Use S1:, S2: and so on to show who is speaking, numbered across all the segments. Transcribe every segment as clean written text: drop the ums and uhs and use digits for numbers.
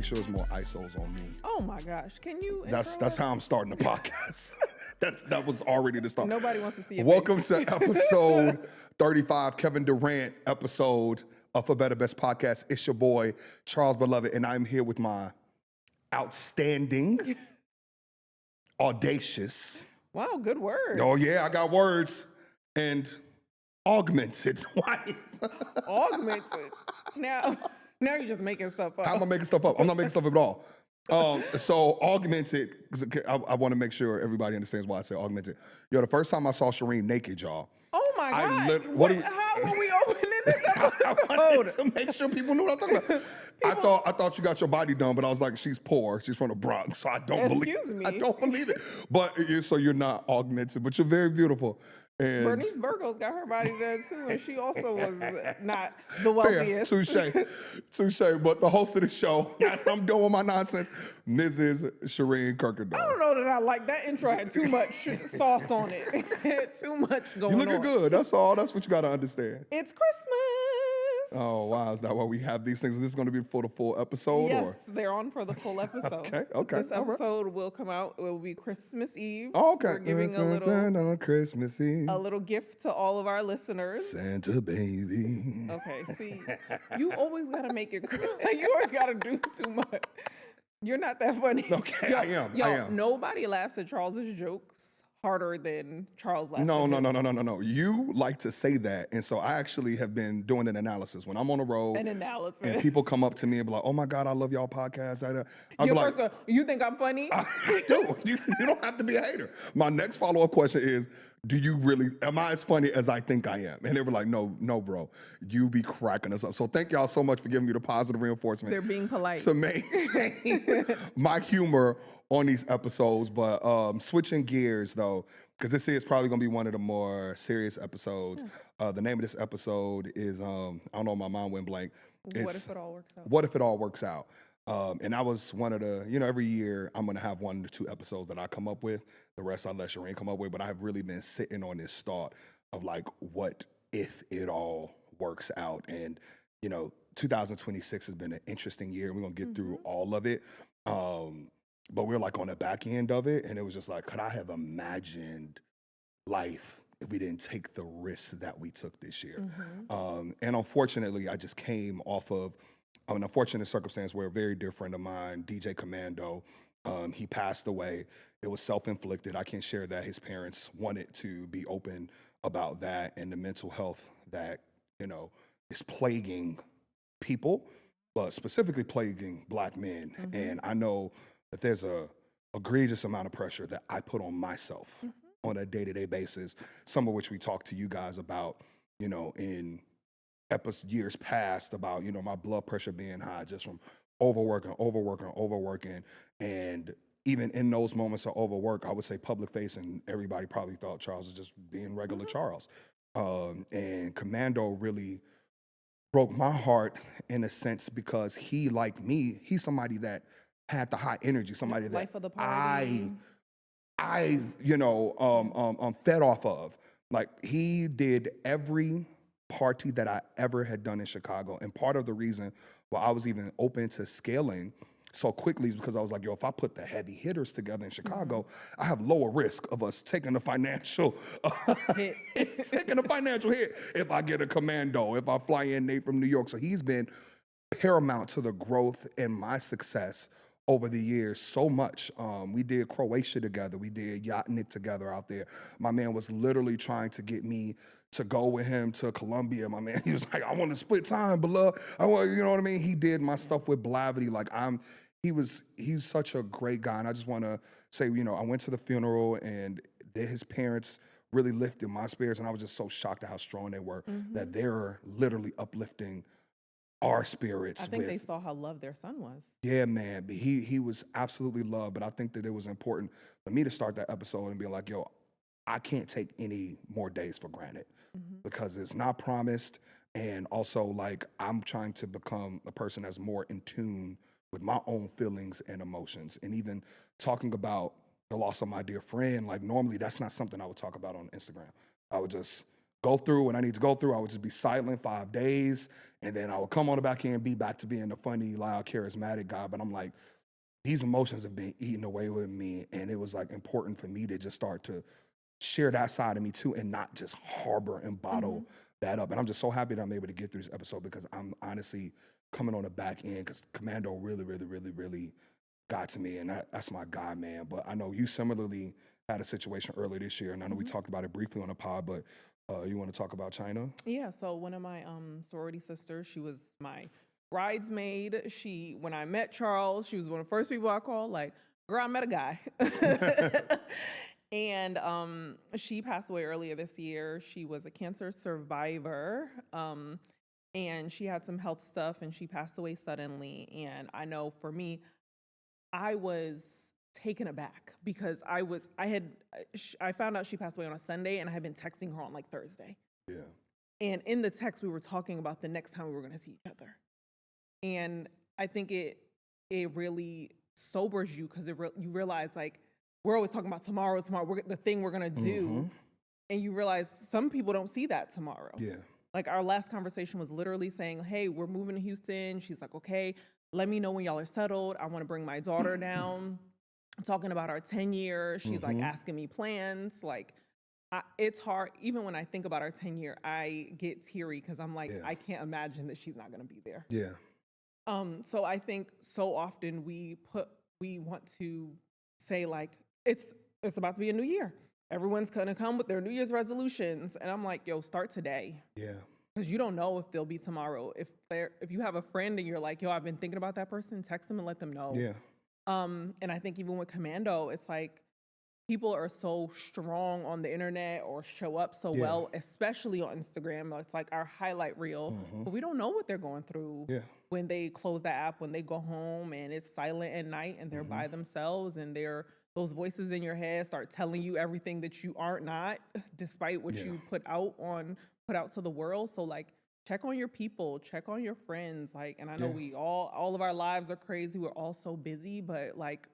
S1: sure there's more ISOs on me.
S2: Oh my gosh. Can you?
S1: That's how I'm starting the podcast. that was already the start.
S2: Nobody wants to see it.
S1: Welcome to episode 35, Kevin Durant episode of For Better Best Podcast. It's your boy, Charles Beloved, and I'm here with my outstanding, audacious.
S2: Wow, good word.
S1: Oh yeah, I got words. And augmented wife.
S2: Augmented. Now you're just making stuff up.
S1: How am I making stuff up? I'm not making stuff up at all. So augmented, I want to make sure everybody understands why I say augmented. Yo, the first time I saw Shireen naked, y'all.
S2: Oh my God. How are we opening this
S1: I
S2: episode?
S1: wanted to make sure people knew what I'm talking about. I thought you got your body done, but I was like, she's poor. She's from the Bronx, so I don't believe it. But so you're not augmented, but you're very beautiful. And
S2: Bernice Burgos got her body done too, and she also was not the wealthiest.
S1: Touche. But the host of the show, I'm doing my nonsense, Mrs. Shireen Kuykendolls.
S2: I don't know that I like that intro. Had too much sauce on it. Too much going on.
S1: You looking good. That's all. That's what you got to understand.
S2: It's Christmas.
S1: Oh, wow. Is that why we have these things? Is this going to be for the full episode?
S2: Yes, they're on for the full episode.
S1: Okay.
S2: This episode will come out. It will be Christmas Eve.
S1: Oh, okay.
S2: We're giving
S1: on Christmas Eve.
S2: A little gift to all of our listeners.
S1: Santa baby.
S2: Okay, see, you always got to make it, you always got to do too much. You're not that funny.
S1: Okay, I am.
S2: Nobody laughs at Charles's jokes harder than Charles laughs.
S1: No. You like to say that, and so I actually have been doing an analysis when I'm on the road.
S2: An analysis.
S1: And people come up to me and be like, "Oh my God, I love y'all podcast." I'll be like,
S2: you think I'm funny?
S1: I do. You don't have to be a hater. My next follow-up question is, am I as funny as I think I am? And they were like, no, bro, you be cracking us up. So thank y'all so much for giving me the positive reinforcement.
S2: They're being polite.
S1: To maintain my humor on these episodes. But switching gears though, because this is probably gonna be one of the more serious episodes. The name of this episode is, I don't know, my mind went blank.
S2: What if it all works out?
S1: What if it all works out? And I was one of the, every year I'm going to have 1 to 2 episodes that I come up with. The rest I let Shireen come up with. But I have really been sitting on this thought of like, what if it all works out? And, 2026 has been an interesting year. We're going to get through all of it. But we're like on the back end of it. And it was just like, could I have imagined life if we didn't take the risks that we took this year? And unfortunately, I just came off of an unfortunate circumstance where a very dear friend of mine, DJ Commando, he passed away. It was self-inflicted. I can share that. His parents wanted to be open about that and the mental health that, is plaguing people, but specifically plaguing Black men. And I know that there's a egregious amount of pressure that I put on myself on a day-to-day basis, some of which we talked to you guys about, in years past about, my blood pressure being high just from overworking. And even in those moments of overwork, I would say public facing, everybody probably thought Charles was just being regular Charles. And Commando really broke my heart in a sense because he, like me, he's somebody that had the high energy, somebody
S2: Life
S1: that
S2: of the party.
S1: I fed off of. Like he did every party that I ever had done in Chicago. And part of the reason why I was even open to scaling so quickly is because I was like, if I put the heavy hitters together in Chicago, I have lower risk of us taking the financial hit if I get a Commando, if I fly in Nate from New York. So he's been paramount to the growth and my success over the years so much. We did Croatia together. We did Yachnik together out there. My man was literally trying to get me to go with him to Colombia. My man, he was like, I want to split time, beloved. I want, you know what I mean? He did my stuff with Blavity. Like he's such a great guy. And I just want to say, I went to the funeral and his parents really lifted my spirits. And I was just so shocked at how strong they were, that they're literally uplifting our spirits.
S2: I think they saw how loved their son was.
S1: Yeah, man. But he was absolutely loved. But I think that it was important for me to start that episode and be like, I can't take any more days for granted because it's not promised. And also, like, I'm trying to become a person that's more in tune with my own feelings and emotions. And even talking about the loss of my dear friend, like, normally that's not something I would talk about on Instagram. I would just go through what I need to go through. I would just be silent 5 days, and then I would come on the back end, be back to being the funny, loud, charismatic guy. But I'm like, these emotions have been eaten away with me, and it was like important for me to just start to share that side of me too, and not just harbor and bottle that up. And I'm just so happy that I'm able to get through this episode, because I'm honestly coming on the back end, because Commando really got to me, and that's my guy, man. But I know you similarly had a situation earlier this year, and I know we talked about it briefly on the pod, but you want to talk about Chyna?
S2: Yeah, so one of my sorority sisters, she was my bridesmaid. When I met Charles, she was one of the first people I called, like, girl, I met a guy. And she passed away earlier this year. She was a cancer survivor, and she had some health stuff, and she passed away suddenly. And I know for me, I was taken aback, because I found out she passed away on a Sunday, and I had been texting her on like Thursday.
S1: Yeah.
S2: And in the text, we were talking about the next time we were going to see each other. And I think it really sobers you, because you realize, like, we're always talking about tomorrow, the thing we're going to do. And you realize some people don't see that tomorrow.
S1: Yeah.
S2: Like, our last conversation was literally saying, hey, we're moving to Houston. She's like, okay, let me know when y'all are settled. I want to bring my daughter down. I'm talking about our 10 years. She's like asking me plans. Like, it's hard. Even when I think about our 10-year, I get teary, because I'm like, I can't imagine that she's not going to be there.
S1: Yeah.
S2: So I think so often we want to say, like, it's about to be a new year. Everyone's going to come with their New Year's resolutions. And I'm like, yo, start today.
S1: Yeah.
S2: Because you don't know if they'll be tomorrow. If you have a friend and you're like, yo, I've been thinking about that person, text them and let them know.
S1: Yeah.
S2: And I think even with Commando, it's like, people are so strong on the internet, or show up so well, especially on Instagram. It's like our highlight reel, but we don't know what they're going through when they close the app, when they go home and it's silent at night and they're by themselves, and those voices in your head start telling you everything that you aren't not, despite what you put out to the world. So, like, check on your people, check on your friends. Like, and I know we all of our lives are crazy. We're all so busy, but like,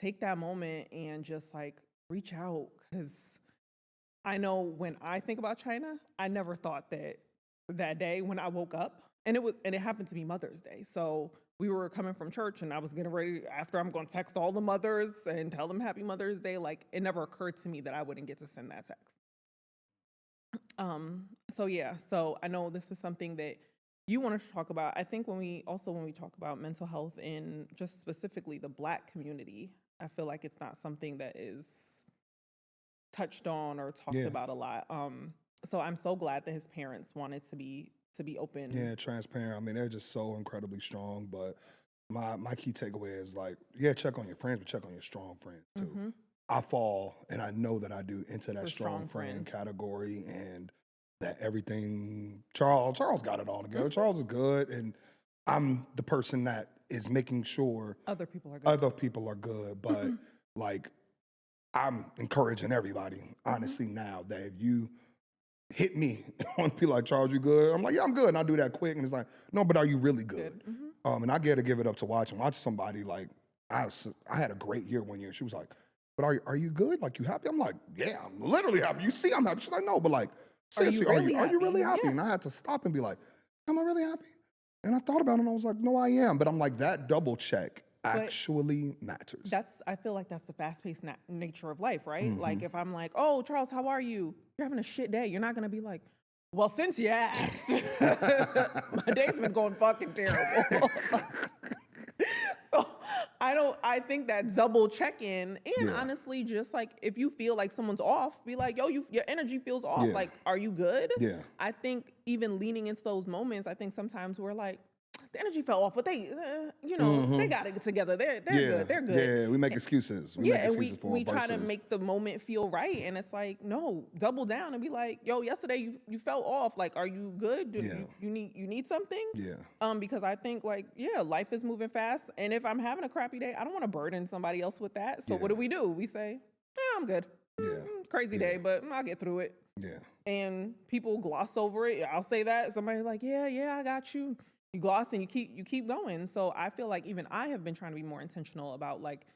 S2: take that moment and just like reach out. Because I know when I think about Chyna, I never thought that day when I woke up, and it happened to be Mother's Day. So we were coming from church, and I was getting ready, after I'm going to text all the mothers and tell them Happy Mother's Day. Like, it never occurred to me that I wouldn't get to send that text. So I know this is something that you wanted to talk about. I think when we talk about mental health in just specifically the Black community, I feel like it's not something that is touched on or talked about a lot. So I'm so glad that his parents wanted to be open.
S1: Yeah, transparent. I mean, they're just so incredibly strong. But my key takeaway is, like, check on your friends, but check on your strong friends too. I fall, and I know that I do, into that strong friend category, and that everything. Charles got it all together. Charles is good, and I'm the person that is making sure
S2: other people are good.
S1: But like, I'm encouraging everybody, honestly, now, that if you hit me and be like, Charles, you good? I'm like, yeah, I'm good. And I do that quick. And it's like, no, but are you really good? And I get to give it up to watch somebody. Like, I had a great year one year. She was like, but are you good? Like, you happy? I'm like, yeah, I'm literally happy. You see, I'm happy. She's like, no, but like, seriously, are you really happy? And I had to stop and be like, am I really happy? And I thought about it, and I was like, no, I am. But I'm like, that double check actually matters.
S2: I feel like that's the fast-paced nature of life, right? Like, if I'm like, oh, Charles, how are you? You're having a shit day. You're not going to be like, well, since you asked, my day's been going fucking terrible. So I think that double check-in, and honestly, just like, if you feel like someone's off, be like, yo, your energy feels off. Like, are you good?
S1: Yeah.
S2: I think even leaning into those moments, I think sometimes we're like, the energy fell off, but they, they got it together. They're good. They're good.
S1: Yeah, we make excuses.
S2: We try to make the moment feel right, and it's like, no, double down and be like, yo, yesterday you fell off. Like, are you good? You need something?
S1: Yeah.
S2: Because I think, like, life is moving fast, and if I'm having a crappy day, I don't want to burden somebody else with that. So what do? We say, I'm good. Crazy day, but I'll get through it.
S1: Yeah.
S2: And people gloss over it. I'll say that. Somebody's like, yeah, I got you. You gloss and you keep going. So I feel like even I have been trying to be more intentional about, like,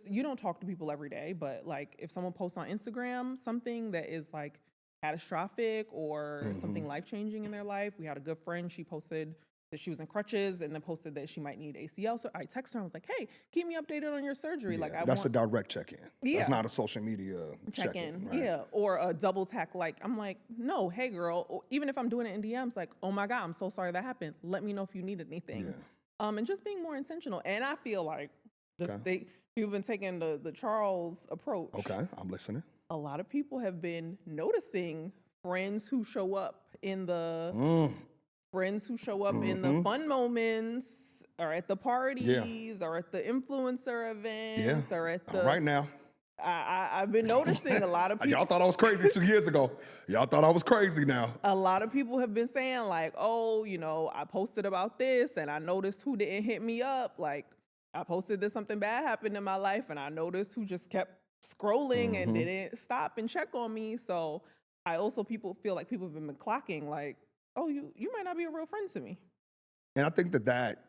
S2: you don't talk to people every day, but like, if someone posts on Instagram something that is like catastrophic or something life-changing in their life. We had a good friend, she posted that she was in crutches and then posted that she might need ACL. So I texted her, I was like, hey, keep me updated on your surgery.
S1: Yeah,
S2: Like
S1: that's a direct check-in.
S2: Yeah.
S1: That's not a social media check-in. Right?
S2: Yeah, or a double tap. Like, I'm like, no, hey girl, or even if I'm doing it in DMs, like, oh my God, I'm so sorry that happened. Let me know if you need anything.
S1: Yeah.
S2: And just being more intentional. And I feel like people have been taking the Charles approach.
S1: Okay, I'm listening.
S2: A lot of people have been noticing friends who show up in the fun moments, or at the parties, or at the influencer events, or at the
S1: right now.
S2: I've been noticing a lot of people.
S1: Y'all thought I was crazy 2 years ago. Y'all thought I was crazy now.
S2: A lot of people have been saying like, oh, I posted about this and I noticed who didn't hit me up. Like, I posted that something bad happened in my life and I noticed who just kept scrolling and didn't stop and check on me. So I also feel like people have been clocking like, oh, you might not be a real friend to me.
S1: And I think that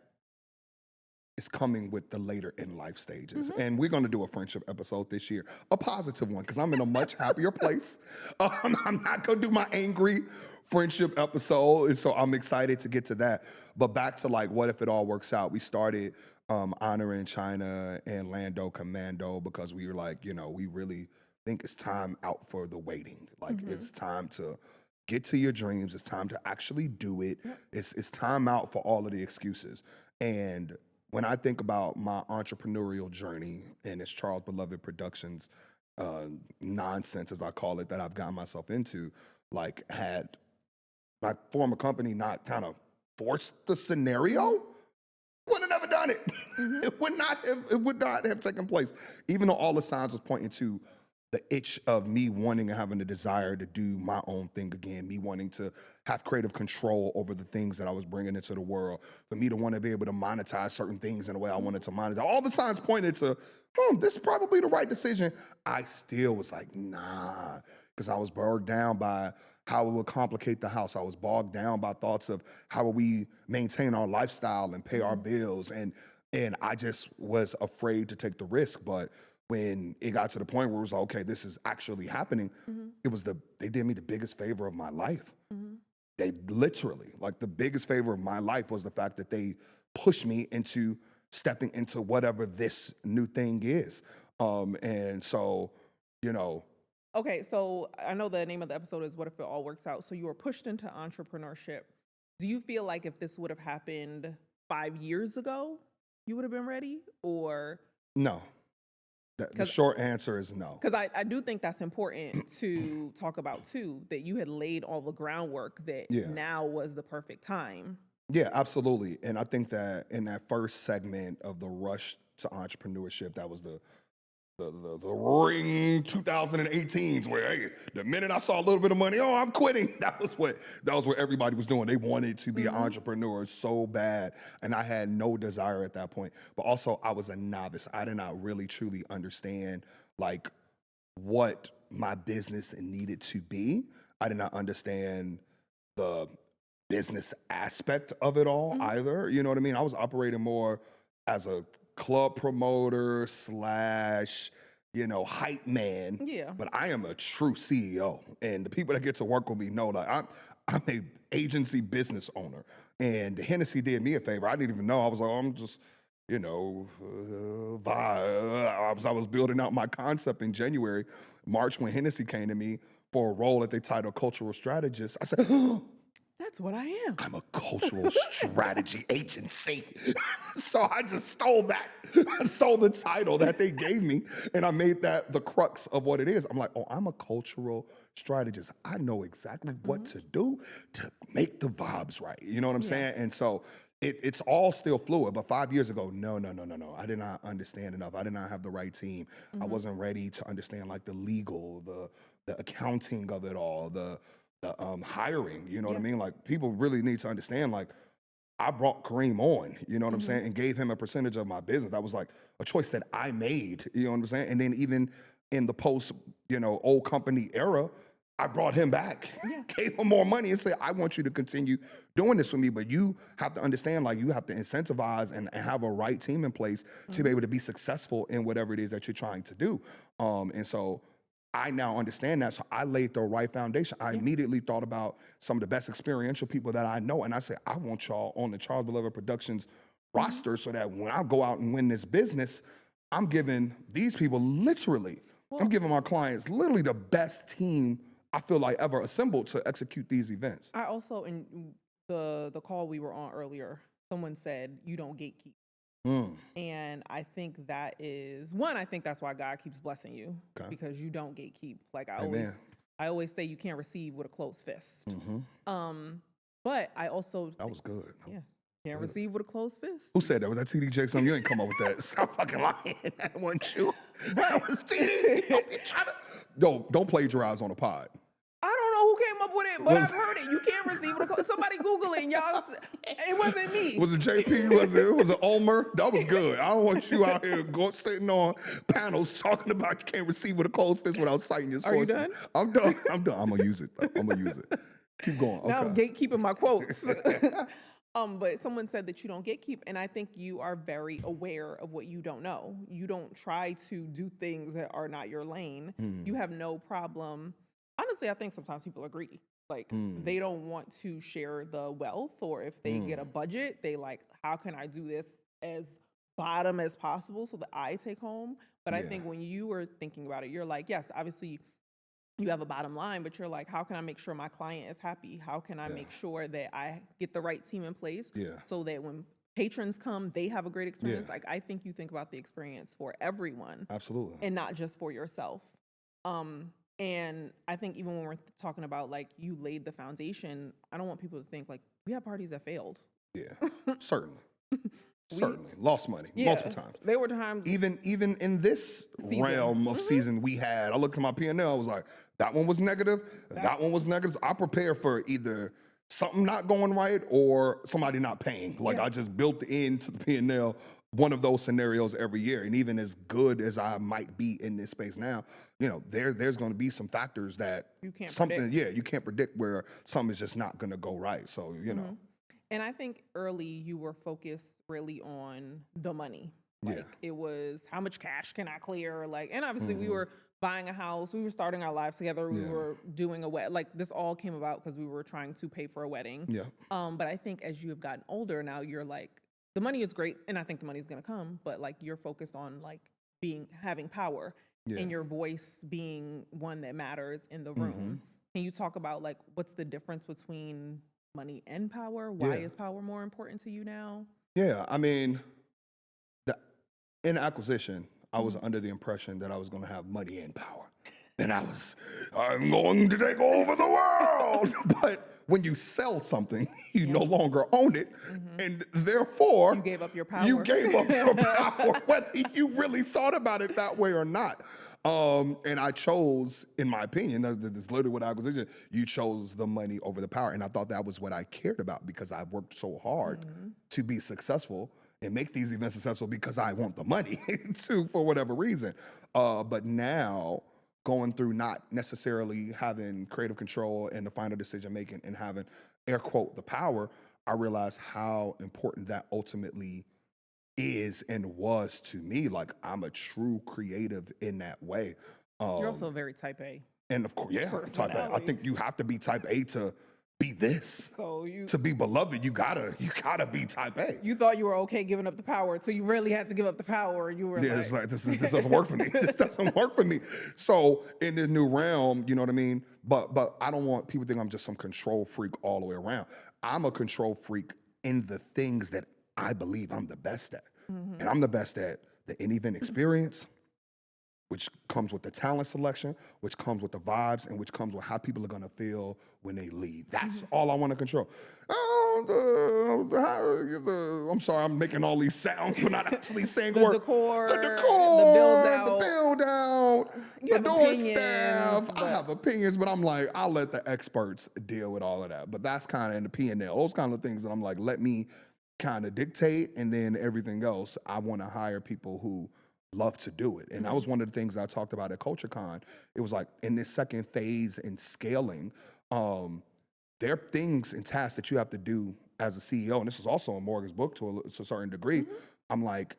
S1: is coming with the later in life stages. And we're going to do a friendship episode this year, a positive one, because I'm in a much happier place. I'm not going to do my angry friendship episode. And so I'm excited to get to that. But back to like, what if it all works out? We started honoring Chyna and Lando Commando because we were like, we really think it's time out for the waiting. Like it's time to get to your dreams. It's time to actually do it. It's time out for all of the excuses. And when I think about my entrepreneurial journey and it's Charles Beloved Productions nonsense, as I call it, that I've gotten myself into, like had my former company not kind of forced the scenario, wouldn't have never done it. It would not have taken place. Even though all the signs was pointing to the itch of me wanting and having the desire to do my own thing again, me wanting to have creative control over the things that I was bringing into the world, for me to want to be able to monetize certain things in the way I wanted to monetize. All the signs pointed to, this is probably the right decision. I still was like, nah, because I was bogged down by how it would complicate the house. I was bogged down by thoughts of how will we maintain our lifestyle and pay our bills. And I just was afraid to take the risk. But when it got to the point where it was like, okay, this is actually happening, they did me the biggest favor of my life. They literally, like the biggest favor of my life was the fact that they pushed me into stepping into whatever this new thing is. And so,
S2: Okay, so I know the name of the episode is What If It All Works Out? So you were pushed into entrepreneurship. Do you feel like if this would have happened 5 years ago, you would have been ready? Or
S1: no. The short answer is no.
S2: Because I do think that's important to talk about too, that you had laid all the groundwork that now was the perfect time.
S1: Yeah, absolutely. And I think that in that first segment of the rush to entrepreneurship, that was the ring 2018s where, hey, the minute I saw a little bit of money, I'm quitting. That was what everybody was doing. They wanted to be an entrepreneur so bad. And I had no desire at that point. But also I was a novice. I did not really truly understand like what my business needed to be. I did not understand the business aspect of it all either. You know what I mean? I was operating more as a club promoter / hype man.
S2: Yeah.
S1: But I am a true CEO. And the people that get to work with me know that I'm a agency business owner. And Hennessy did me a favor. I didn't even know. I was like, I'm just, I was building out my concept in January. March, when Hennessy came to me for a role at the title cultural strategist, I said,
S2: that's what I am.
S1: I'm a cultural strategy agency. So I just stole that. I stole the title that they gave me, and I made that the crux of what it is. I'm like, I'm a cultural strategist. I know exactly what to do to make the vibes right. You know what I'm saying? And so it's all still fluid. But 5 years ago, no. I did not understand enough. I did not have the right team. I wasn't ready to understand like the legal, the accounting of it all, the hiring, you know what I mean? Like people really need to understand, like I brought Kareem on, you know what I'm saying? And gave him a percentage of my business. That was like a choice that I made, you know what I'm saying? And then even in the post, old company era, I brought him back, gave him more money and said, I want you to continue doing this for me, but you have to understand, like you have to incentivize and have a right team in place to be able to be successful in whatever it is that you're trying to do. And so I now understand that. So I laid the right foundation. I immediately thought about some of the best experiential people that I know. And I said, I want y'all on the Charles Beloved Productions roster so that when I go out and win this business, I'm giving these people literally, I'm giving my clients literally the best team I feel like ever assembled to execute these events.
S2: I also, in the call we were on earlier, someone said, you don't gatekeep. And I think that is one. I think that's why God keeps blessing you because you don't gatekeep. Like I always say, you can't receive with a closed fist. But I also
S1: that was good.
S2: Can't receive with a closed fist.
S1: Who said that? Was that TD Jackson? You ain't come up with that. Stop fucking lying. That wasn't you. That was TD. Don't plagiarize on the pod.
S2: I don't know who came up with it, but I've heard it. You can't receive with a closed. Somebody Google it, y'all. It wasn't me.
S1: Was it JP? Was it Omer? That was good. I don't want you out here sitting on panels talking about you can't receive with a closed fist without citing your sources.
S2: Are you done?
S1: I'm done. I'm going to use it. Keep going. Okay.
S2: Now I'm gatekeeping my quotes. But someone said that you don't gatekeep, and I think you are very aware of what you don't know. You don't try to do things that are not your lane. You have no problem. Honestly, I think sometimes people are greedy. Like they don't want to share the wealth, or if they get a budget, they like, how can I do this as bottom as possible so that I take home? But I think when you were thinking about it, you're like, yes, obviously you have a bottom line, but you're like, how can I make sure my client is happy? How can I make sure that I get the right team in place so that when patrons come, they have a great experience? Like, I think you think about the experience for everyone.
S1: Absolutely.
S2: And not just for yourself. And I think even when we're talking about like you laid the foundation, I don't want people to think like we have parties that failed.
S1: Yeah, certainly. Certainly. Lost money multiple times.
S2: There were times.
S1: Even in this realm of season we had, I looked at my P&L, I was like, that one was negative, that one was negative. I prepare for either something not going right or somebody not paying. Like I just built into the P&L one of those scenarios every year. And even as good as I might be in this space now, you know, there's going to be some factors that
S2: you can't
S1: predict. You can't predict where something is just not going to go right. So, you know.
S2: And I think early you were focused really on the money. Like it was, how much cash can I clear? Like, and obviously we were buying a house, we were starting our lives together, we were doing a wedding. Like this all came about because we were trying to pay for a wedding. But I think as you have gotten older now, you're like, the money is great, and I think the money is going to come, but like you're focused on like having power and your voice being one that matters in the room. Can you talk about like what's the difference between money and power? Why is power more important to you now?
S1: Yeah, I mean, in acquisition, I was under the impression that I was going to have money and power. And I'm going to take over the world. But when you sell something, you no longer own it. And therefore,
S2: you gave up your power.
S1: You gave up your power, whether you really thought about it that way or not. And I chose, in my opinion, this is literally what acquisition, you chose the money over the power. And I thought that was what I cared about because I worked so hard to be successful and make these events successful because I want the money for whatever reason. But now, going through not necessarily having creative control and the final decision making and having, air quote, the power, I realized how important that ultimately is and was to me. Like, I'm a true creative in that way.
S2: You're also very type A.
S1: And of course, type A. I think you have to be type A to be this. So to be beloved, you gotta be type A.
S2: You thought you were okay giving up the power, so you really had to give up the power. You were
S1: it's like this doesn't work for me. This doesn't work for me. So in this new realm, you know what I mean? But I don't want people to think I'm just some control freak all the way around. I'm a control freak in the things that I believe I'm the best at. And I'm the best at the in-event experience, which comes with the talent selection, which comes with the vibes, and which comes with how people are gonna feel when they leave. That's all I wanna control. I'm sorry, I'm making all these sounds, but not actually saying
S2: the
S1: words.
S2: Decor,
S1: the decor,
S2: the
S1: build out, the door staff.
S2: But I
S1: have opinions, but I'm like, I'll let the experts deal with all of that. But that's kind of in the P&L. Those kind of things that I'm like, let me kind of dictate, and then everything else, I wanna hire people who love to do it. And that was one of the things I talked about at CultureCon. It was like in this second phase in scaling, there are things and tasks that you have to do as a CEO. And this is also in Morgan's book to a certain degree. I'm like,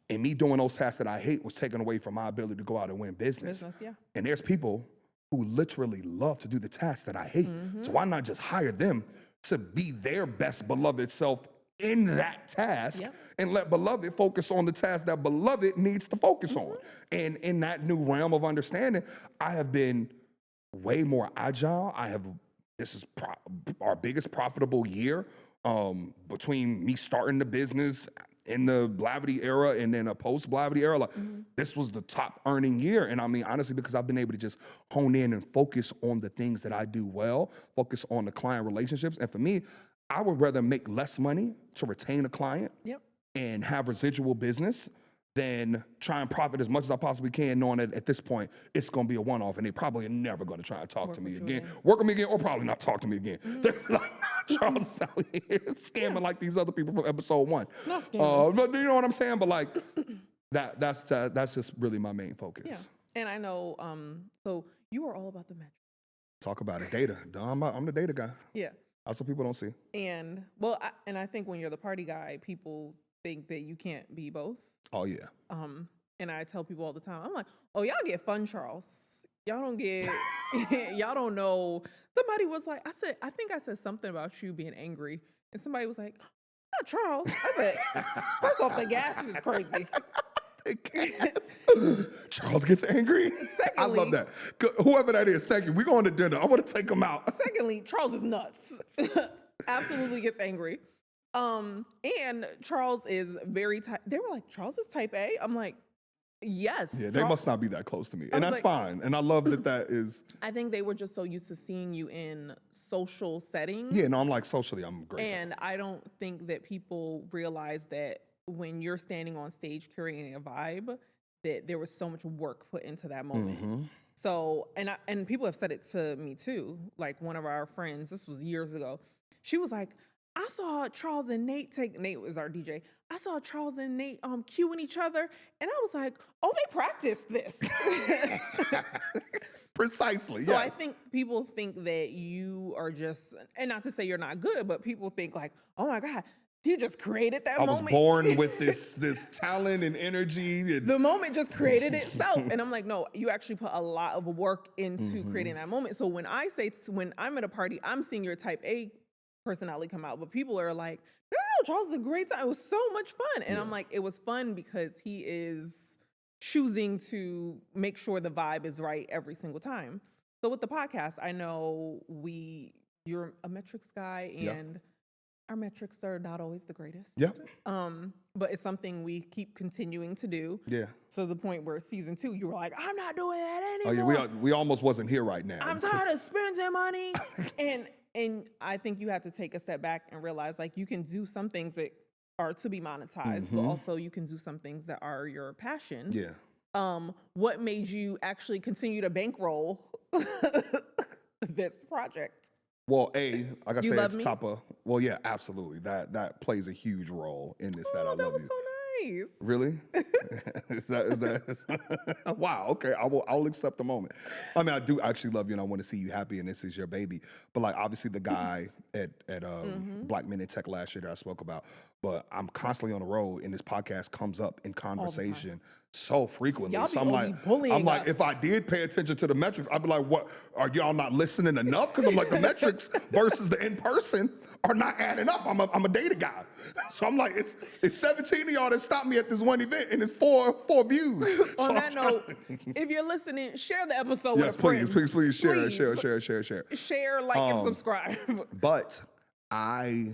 S1: And me doing those tasks that I hate was taken away from my ability to go out and win business.
S2: Yeah.
S1: And there's people who literally love to do the tasks that I hate. So why not just hire them to be their best beloved self in that task and let beloved focus on the task that beloved needs to focus on. And in that new realm of understanding, I have been way more agile. This is our biggest profitable year between me starting the business in the Blavity era and then a post-Blavity era. Like, this was the top earning year. And I mean, honestly, because I've been able to just hone in and focus on the things that I do well, focus on the client relationships. And for me, I would rather make less money to retain a client and have residual business than try and profit as much as I possibly can, knowing that at this point, it's going to be a one-off and they probably are never going to try to talk to me again. Work with me again or probably not talk to me again. They're like, Charles is out here scamming like these other people from episode 1.
S2: Not scamming.
S1: But you know what I'm saying? But like, that's just really my main focus.
S2: Yeah. And I know, so you are all about the metrics.
S1: Talk about it, data. I'm the data guy.
S2: Yeah.
S1: That's what people don't see.
S2: And I think when you're the party guy, people think that you can't be both.
S1: Oh yeah.
S2: And I tell people all the time, I'm like, oh, y'all get fun, Charles. Y'all don't get, y'all don't know. Somebody was like, I think I said something about you being angry. And somebody was like, not Charles. I said, first off, the gas was crazy.
S1: Charles gets angry.
S2: Secondly,
S1: I love that. Whoever that is, thank you. We're going to dinner. I want to take him out.
S2: Secondly, Charles is nuts. Absolutely gets angry. And Charles is very type. They were like, Charles is type A. I'm like, yes.
S1: Yeah, they must not be that close to me. And that's like, fine. And I love that is.
S2: I think they were just so used to seeing you in social settings.
S1: Yeah, no, I'm like socially, I'm great.
S2: And I don't think that people realize that when you're standing on stage creating a vibe, that there was so much work put into that moment. So, and people have said it to me too. Like one of our friends, this was years ago, she was like, I saw Charles and Nate Nate was our DJ. I saw Charles and Nate cueing each other. And I was like, oh, they practiced this.
S1: Precisely,
S2: So I think people think that you are just, and not to say you're not good, but people think like, oh my God, you just created that moment.
S1: I was born with this talent and energy.
S2: The moment just created itself. And I'm like, no, you actually put a lot of work into creating that moment. So when when I'm at a party, I'm seeing your type A personality come out, but people are like, no, Charles is a great time. It was so much fun. And I'm like, it was fun because he is choosing to make sure the vibe is right every single time. So with the podcast, I know you're a metrics guy and our metrics are not always the greatest.
S1: Yeah.
S2: But it's something we keep continuing to do.
S1: Yeah.
S2: To the point where season 2, you were like, I'm not doing that anymore.
S1: Oh yeah, we almost wasn't here right now.
S2: I'm tired of spending money. And I think you have to take a step back and realize like you can do some things that are to be monetized, but also you can do some things that are your passion.
S1: Yeah.
S2: What made you actually continue to bankroll this project?
S1: Well, I gotta say at the
S2: me?
S1: top of, well, yeah, absolutely. That plays a huge role in this. That I love
S2: was
S1: you.
S2: So nice.
S1: Really? is that wow, okay. I'll accept the moment. I mean, I do actually love you and I want to see you happy and this is your baby. But like obviously the guy at Black Men in Tech last year that I spoke about, but I'm constantly on the road and this podcast comes up in conversation so frequently.
S2: Y'all
S1: So
S2: be
S1: I'm like,
S2: us.
S1: if I did pay attention to the metrics, I'd be like, what, are y'all not listening enough? Because I'm like, the metrics versus the in-person are not adding up. I'm a data guy. So I'm like, it's 17 of y'all that stopped me at this one event and it's four views.
S2: On that note, if you're listening, share the episode with a friend.
S1: Please share it, share.
S2: Share, like, and subscribe.
S1: But I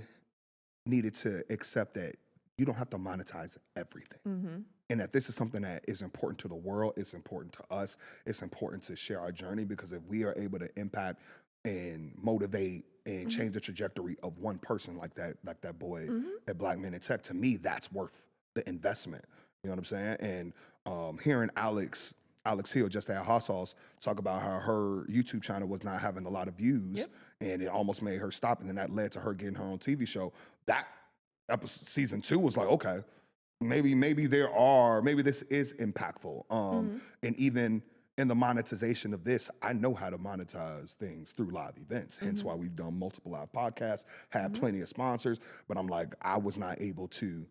S1: needed to accept that you don't have to monetize everything. And that this is something that is important to the world, it's important to us, it's important to share our journey, because if we are able to impact and motivate and change the trajectory of one person like that boy at Black Men in Tech, to me, that's worth the investment. You know what I'm saying? And hearing Alex Hill just at Hot Sauce talk about how her YouTube channel was not having a lot of views and it almost made her stop, and then that led to her getting her own TV show. That episode, season 2 was like, okay, maybe this is impactful. And even in the monetization of this, I know how to monetize things through live events. Hence why we've done multiple live podcasts, had plenty of sponsors, but I'm like, I was not able to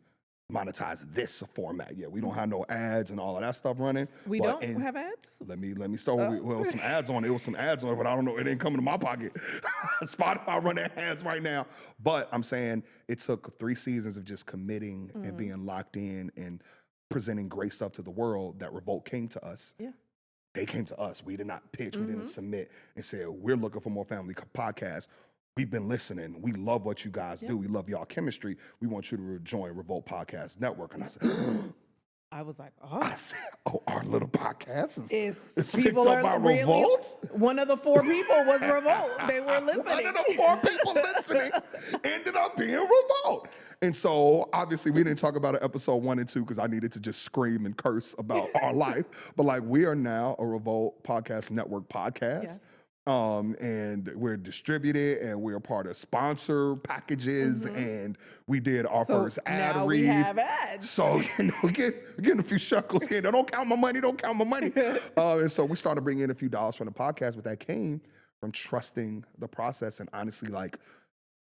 S1: monetize this format yet. We don't have no ads and all of that stuff running.
S2: We don't have ads?
S1: Let me start with well, some ads on it. It was some ads on it, but I don't know. It ain't coming to my pocket. Spotify running ads right now. But I'm saying it took 3 seasons of just committing and being locked in and presenting great stuff to the world that Revolt came to us.
S2: Yeah.
S1: They came to us. We did not pitch. We didn't submit and say, we're looking for more family podcasts. We've been listening. We love what you guys do. We love y'all chemistry. We want you to join Revolt Podcast Network. And I said,
S2: I was like,
S1: our little podcast is
S2: people
S1: picked up by
S2: really,
S1: Revolt?
S2: One of the 4 people was Revolt. They were listening.
S1: One of the 4 people listening ended up being Revolt. And so, obviously, we didn't talk about it episode 1 and 2 because I needed to just scream and curse about our life. But like, we are now a Revolt Podcast Network podcast. Yes. And we're distributed and we're part of sponsor packages and we did our first ad
S2: now
S1: read.
S2: We have ads.
S1: So, we're getting a few shekels here. Don't count my money. And so we started bringing in a few dollars from the podcast, but that came from trusting the process and honestly, like,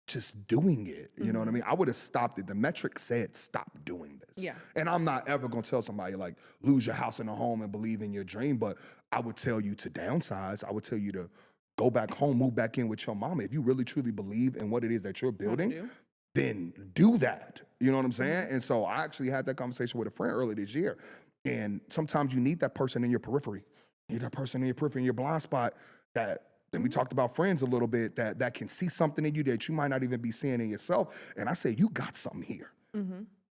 S1: just doing it. You know what I mean? I would have stopped it. The metric said, stop doing this.
S2: Yeah.
S1: And I'm not ever going to tell somebody like, lose your house and a home and believe in your dream. But I would tell you to downsize. I would tell you to go back home, move back in with your mama. If you really truly believe in what it is that you're building, then do that. You know what I'm saying? And so I actually had that conversation with a friend earlier this year. And sometimes you need that person in your periphery. You need that person in your periphery, in your blind spot that. And we talked about friends a little bit that can see something in you that you might not even be seeing in yourself. And I say, you got something here.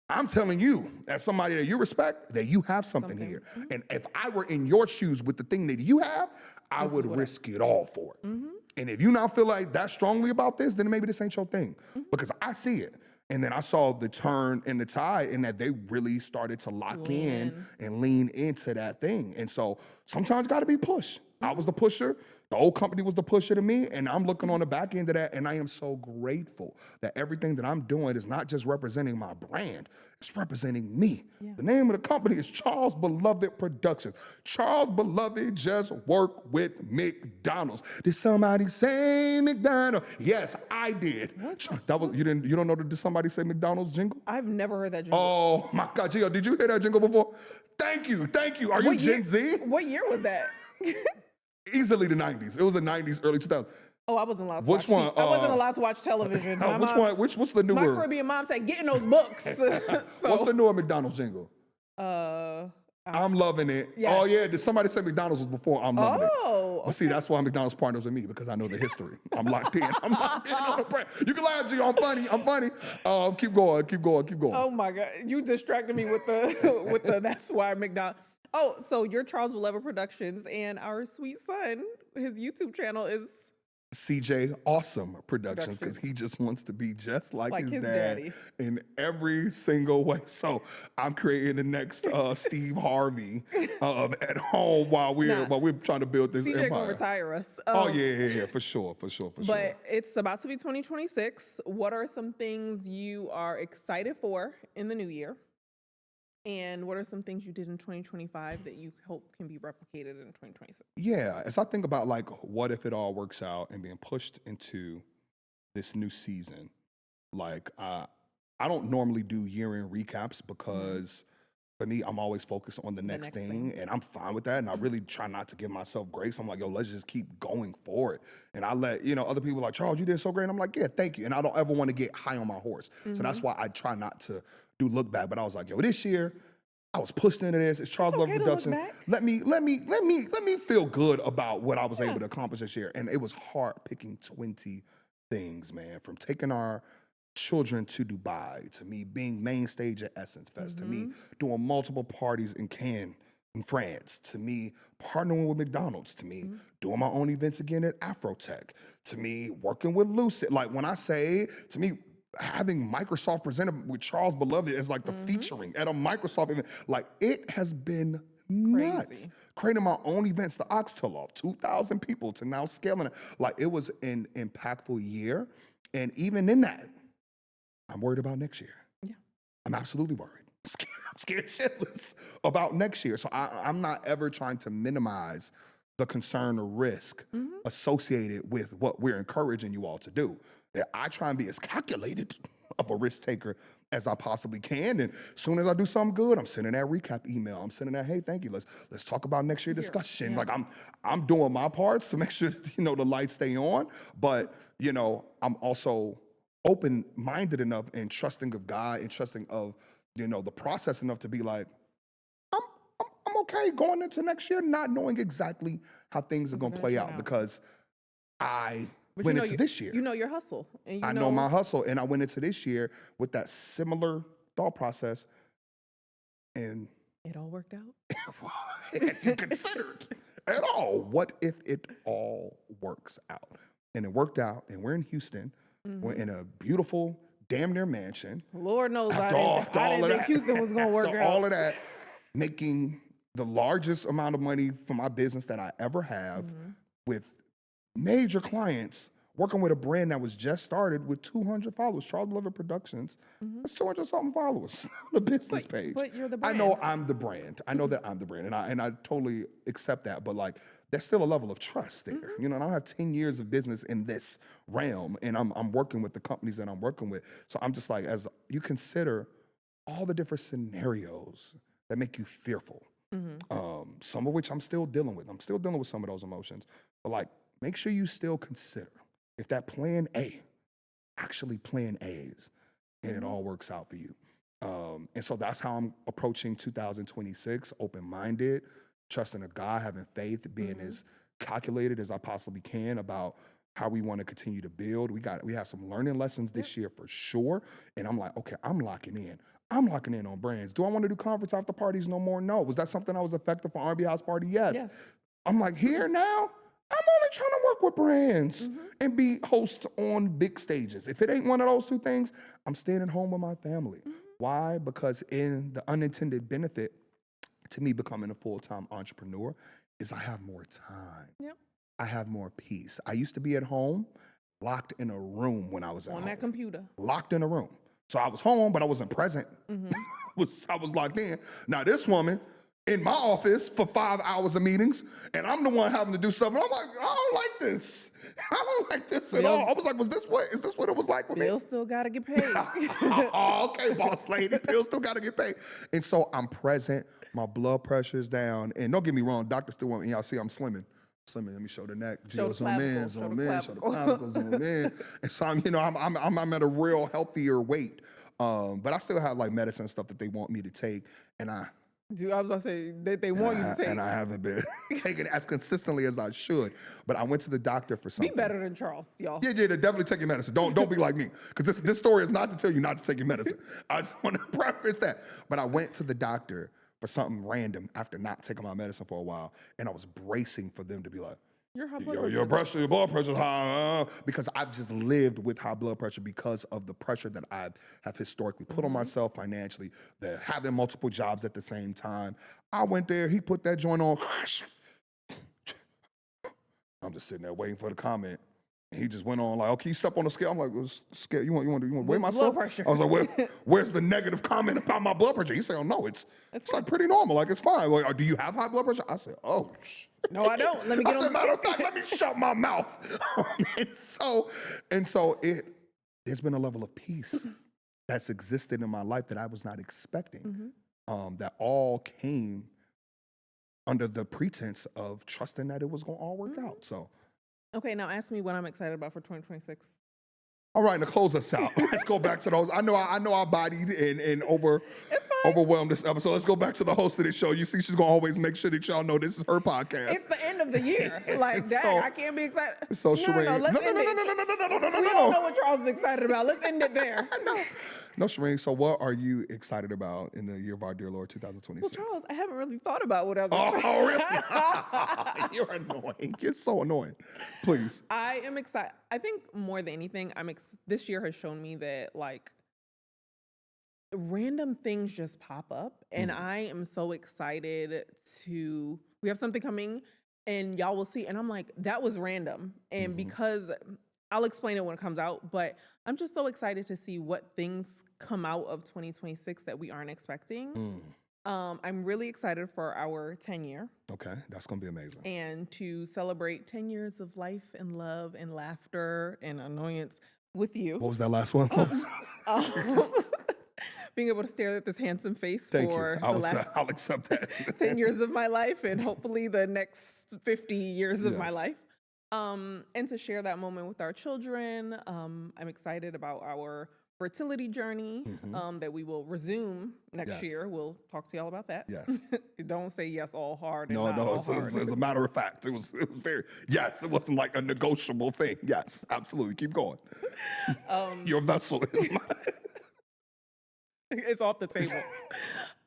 S1: I'm telling you, as somebody that you respect, that you have something here. And if I were in your shoes with the thing that you have, I would risk it all for it. And if you not feel like that strongly about this, then maybe this ain't your thing. Because I see it. And then I saw the turn in the tide and that they really started to lock in and lean into that thing. And so sometimes got to be pushed. I was the pusher. The old company was the pusher to me, and I'm looking on the back end of that, and I am so grateful that everything that I'm doing is not just representing my brand, it's representing me. Yeah. The name of the company is Charles Beloved Productions. Charles Beloved just worked with McDonald's. Did somebody say McDonald's? Yes, I did. That was you don't know did somebody say McDonald's jingle?
S2: I've never heard that jingle.
S1: Oh my God, Gio, did you hear that jingle before? Thank you. Are you Gen Z?
S2: What year was that?
S1: Easily the 90s. It was the 90s, early 2000s.
S2: Oh, I wasn't allowed to watch. I wasn't allowed to watch television.
S1: What's the newer?
S2: My Caribbean mom said, "Get in those books."
S1: What's the newer McDonald's jingle? I'm loving it. Yes. Oh yeah, did somebody say McDonald's was before? I'm loving it. Oh, okay. But see, that's why McDonald's partners with me because I know the history. I'm locked in. I'm locked in on the brand. You can laugh, G. I'm funny. Keep going.
S2: Oh my God, you distracted me with the that's why McDonald's. Oh, so you're Charles Beloved Productions, and our sweet son, his YouTube channel is
S1: CJ Awesome Productions, because he just wants to be just like his dad in every single way. So I'm creating the next Steve Harvey at home while we're trying to build this
S2: CJ
S1: empire.
S2: Gonna retire us.
S1: Yeah, for sure.
S2: But it's about to be 2026. What are some things you are excited for in the new year? And what are some things you did in 2025 that you hope can be replicated in 2026?
S1: Yeah, as I think about like what if it all works out and being pushed into this new season, like I don't normally do year-end recaps because for me, I'm always focused on the next thing, and I'm fine with that. And I really try not to give myself grace. I'm like, yo, let's just keep going for it. And I let, other people like, Charles, you did so great. And I'm like, yeah, thank you. And I don't ever want to get high on my horse. So that's why I try not to do look back. But I was like, yo, this year I was pushed into this. It's Charles Beloved Productions. Let me feel good about what I was able to accomplish this year. And it was hard picking 20 things, man, from taking our children to Dubai, to me being main stage at Essence Fest, to me doing multiple parties in Cannes, in France, to me partnering with McDonald's, to me doing my own events again at Afrotech, to me working with Lucid. Like when I say, to me, having Microsoft presented with Charles Beloved as like the featuring at a Microsoft event, like it has been nuts. Crazy. Creating my own events, the Oxtail Off, 2,000 people to now scaling it. Like it was an impactful year. And even in that, I'm worried about next year. Yeah. I'm absolutely worried. I'm scared shitless about next year. So I'm not ever trying to minimize the concern or risk associated with what we're encouraging you all to do. I try and be as calculated of a risk taker as I possibly can. And as soon as I do something good, I'm sending that recap email. I'm sending that, hey, thank you. Let's talk about next year discussion.
S2: Yeah.
S1: Like I'm doing my parts to make sure that, the lights stay on. But, I'm also open-minded enough and trusting of God and trusting of, the process enough to be like, I'm okay going into next year, not knowing exactly how things are going to play out because I went into this year.
S2: You know your hustle. And
S1: I know my hustle. And I went into this year with that similar thought process. And
S2: it all worked out.
S1: You considered at all. What if it all works out? And it worked out. And we're in Houston. We're in a beautiful, damn near mansion.
S2: Lord knows I didn't think Houston was going to work out.
S1: All of that, making the largest amount of money for my business that I ever have with major clients, working with a brand that was just started with 200 followers, Charles Beloved Productions. That's 200 something followers on the business page.
S2: But you're the brand.
S1: I know I'm the brand. I know that I'm the brand, and I totally accept that. But like, there's still a level of trust there. And I don't have 10 years of business in this realm, and I'm working with the companies that I'm working with. So I'm just like, as you consider all the different scenarios that make you fearful, some of which I'm still dealing with. I'm still dealing with some of those emotions. But like, make sure you still consider if that plan A actually plan A is, and it all works out for you. And so that's how I'm approaching 2026, open-minded, trusting in God, having faith, being as calculated as I possibly can about how we want to continue to build. We have some learning lessons this year for sure. And I'm like, okay, I'm locking in. I'm locking in on brands. Do I want to do conference after parties no more? No. Was that something I was effective for R&B House Party? Yes. I'm like, here now, I'm only trying to work with brands and be host on big stages. If it ain't one of those two things, I'm staying at home with my family. Why? Because in the unintended benefit to me becoming a full-time entrepreneur is I have more time. I have more peace. I used to be at home, locked in a room when I was at home.
S2: On that computer.
S1: Locked in a room. So I was home, but I wasn't present. I was locked in. Now this woman in my office for 5 hours of meetings, and I'm the one having to do stuff. And I'm like, I don't like this. I don't like this at all. I was like, is this what it was like for me?
S2: Bill still got to get paid.
S1: Oh, okay, boss lady. Bill still got to get paid. And so I'm present. My blood pressure's down. And don't get me wrong, doctor still want me. Y'all see I'm slimming. Let me show the neck.
S2: Show the
S1: zoom in, show the clavicle, zoom in. And so I'm at a real healthier weight. But I still have like medicine stuff that they want me to take. And I
S2: was about to say that they want you to take.
S1: And I haven't been taking it as consistently as I should. But I went to the doctor for something.
S2: Be better than Charles, y'all.
S1: Yeah, definitely take your medicine. Don't be like me. Because this story is not to tell you not to take your medicine. I just want to preface that. But I went to the doctor for something random after not taking my medicine for a while. And I was bracing for them to be like, your blood pressure's high. Because I've just lived with high blood pressure because of the pressure that I have historically put on myself financially, the having multiple jobs at the same time. I went there, he put that joint on. I'm just sitting there waiting for the comment. And he just went on like, okay, you step on the scale. I'm like, well, scale, you want to weigh myself? I was like, where's the negative comment about my blood pressure? He said, oh no, it's like pretty normal. Like it's fine. Like, do you have high blood pressure? I said, oh,
S2: no, I don't. Let me get
S1: on. Matter of fact, let me shut my mouth. and so there's been a level of peace that's existed in my life that I was not expecting. That all came under the pretense of trusting that it was going to all work out. So,
S2: okay, now ask me what I'm excited about for 2026.
S1: All right, now close us out. Let's go back to those. I know I bodied and overwhelmed this episode. Let's go back to the host of this show. You see, she's gonna always make sure that y'all know this is her podcast.
S2: It's the end of the year. Like, dang, I can't be excited.
S1: So Shireen,
S2: no. We don't know what Charles is excited about. Let's end it there.
S1: No, Shireen, so what are you excited about in the year of our dear Lord, 2026?
S2: Well, Charles, I haven't really thought about what I was
S1: really? You're annoying. You're so annoying. Please.
S2: I am excited. I think more than anything, this year has shown me that, like, random things just pop up. And I am so excited we have something coming and y'all will see. And I'm like, that was random. And because I'll explain it when it comes out, but I'm just so excited to see what things come out of 2026 that we aren't expecting. I'm really excited for our 10-year.
S1: Okay, that's going to be amazing.
S2: And to celebrate 10 years of life and love and laughter and annoyance with you.
S1: What was that last one?
S2: being able to stare at this handsome face
S1: Thank
S2: for
S1: you. I'll accept that.
S2: 10 years of my life and hopefully the next 50 years of my
S1: Yes.
S2: life. And to share that moment with our children. I'm excited about our fertility journey that we will resume next
S1: Yes.
S2: year. We'll talk to y'all about that.
S1: Yes.
S2: Don't say yes all hard. And
S1: No,
S2: not all
S1: as
S2: hard.
S1: a matter of fact, it was very, yes, it wasn't like a negotiable thing. Yes, absolutely. Keep going. Your vessel is mine.
S2: It's off the table.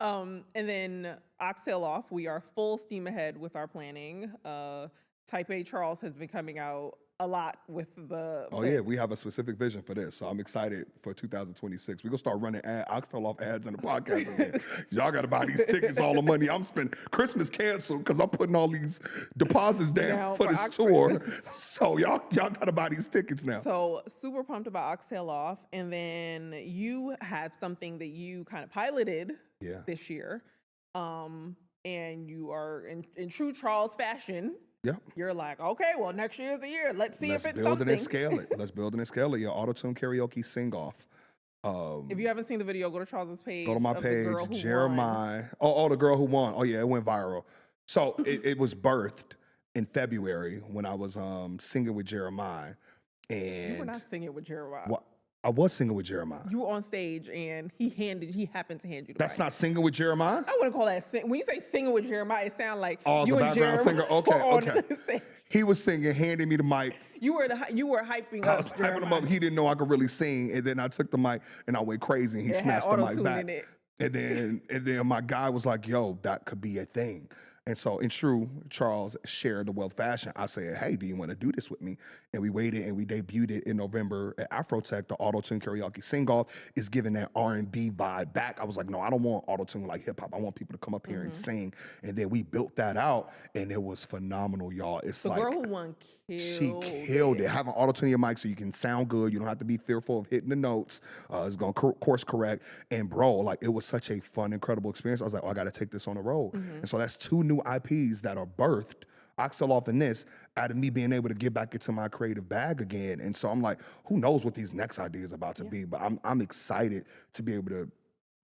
S2: And then Oxtail Off, we are full steam ahead with our planning. Type A Charles has been coming out a lot with the...
S1: Oh, yeah, we have a specific vision for this. So I'm excited for 2026. We're going to start running Oxtail Off ads in the podcast again. Y'all got to buy these tickets, all the money I'm spending. Christmas canceled because I'm putting all these deposits down for this tour. So y'all got to buy these tickets now.
S2: So super pumped about Oxtail Off. And then you have something that you kind of piloted this year. And you are in true Charles fashion.
S1: Yeah.
S2: You're like, okay, well, next year's the year. Let's see if it's
S1: build
S2: something.
S1: it and scale it. Let's build it and scale it. Your auto-tune karaoke sing-off.
S2: If you haven't seen the video, go to Charles's page.
S1: Go to my
S2: of
S1: page,
S2: the girl who
S1: Jeremiah.
S2: won.
S1: Oh, the girl who won. Oh, yeah, it went viral. So it was birthed in February when I was singing with Jeremiah. And
S2: You were not singing with Jeremiah.
S1: What? I was singing with Jeremiah.
S2: You were on stage and he happened to hand you the
S1: That's
S2: mic.
S1: not singing with Jeremiah?
S2: I wouldn't call that when you say singing with Jeremiah, it sounds like
S1: Oh,
S2: you
S1: it's a
S2: and
S1: background
S2: Jeremiah
S1: singer. Okay,
S2: were on
S1: okay.
S2: the stage.
S1: He was singing, handing me the mic.
S2: You were hyping up.
S1: I was hyping him up. He didn't know I could really sing, and then I took the mic and I went crazy, and he
S2: It had
S1: snatched the mic
S2: auto-tune
S1: back.
S2: in it.
S1: And then my guy was like, "Yo, that could be a thing." And so, in true Charles shared the wealth fashion, I said, "Hey, do you want to do this with me?" And we waited, and we debuted it in November at Afrotech. The auto-tune karaoke sing-off is giving that R&B vibe back. I was like, "No, I don't want auto-tune like hip-hop. I want people to come up here and sing." And then we built that out, and it was phenomenal, y'all. It's
S2: The
S1: like
S2: girl who won
S1: killed it. Have an auto-tune in your mic so you can sound good. You don't have to be fearful of hitting the notes. It's going to course correct. And bro, like it was such a fun, incredible experience. I was like, I got to take this on the road. And so that's 2 new IPs that are birthed. Oxtail Off and this, out of me being able to get back into my creative bag again. And so I'm like, who knows what these next ideas are about to be? But I'm excited to be able to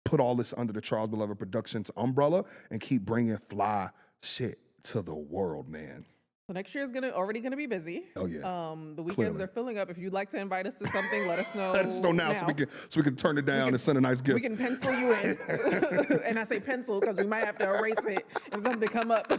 S1: put all this under the Charles Beloved Productions umbrella and keep bringing fly shit to the world, man.
S2: So next year is already gonna be busy.
S1: Oh yeah.
S2: The weekends
S1: Clearly.
S2: are filling up. If you'd like to invite us to something, let us know.
S1: Let us know now. So we can turn it down and send a nice gift.
S2: We can pencil you in. And I say pencil because we might have to erase it if something come up.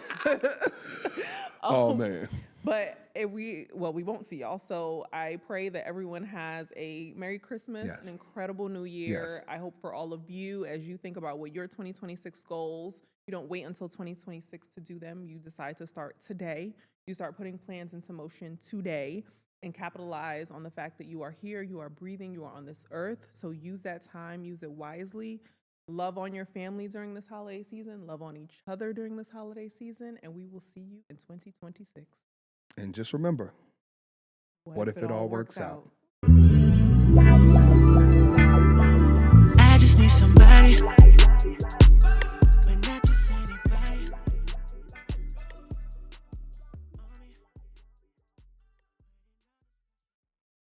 S1: Oh man.
S2: But we won't see y'all. So I pray that everyone has a Merry Christmas, an incredible New Year. I hope for all of you, as you think about what your 2026 goals, you don't wait until 2026 to do them. You decide to start today. You start putting plans into motion today and capitalize on the fact that you are here, you are breathing, you are on this earth. So use that time, use it wisely. Love on your family during this holiday season. Love on each other during this holiday season. And we will see you in 2026.
S1: And just remember, what if it all works out?
S3: I just need somebody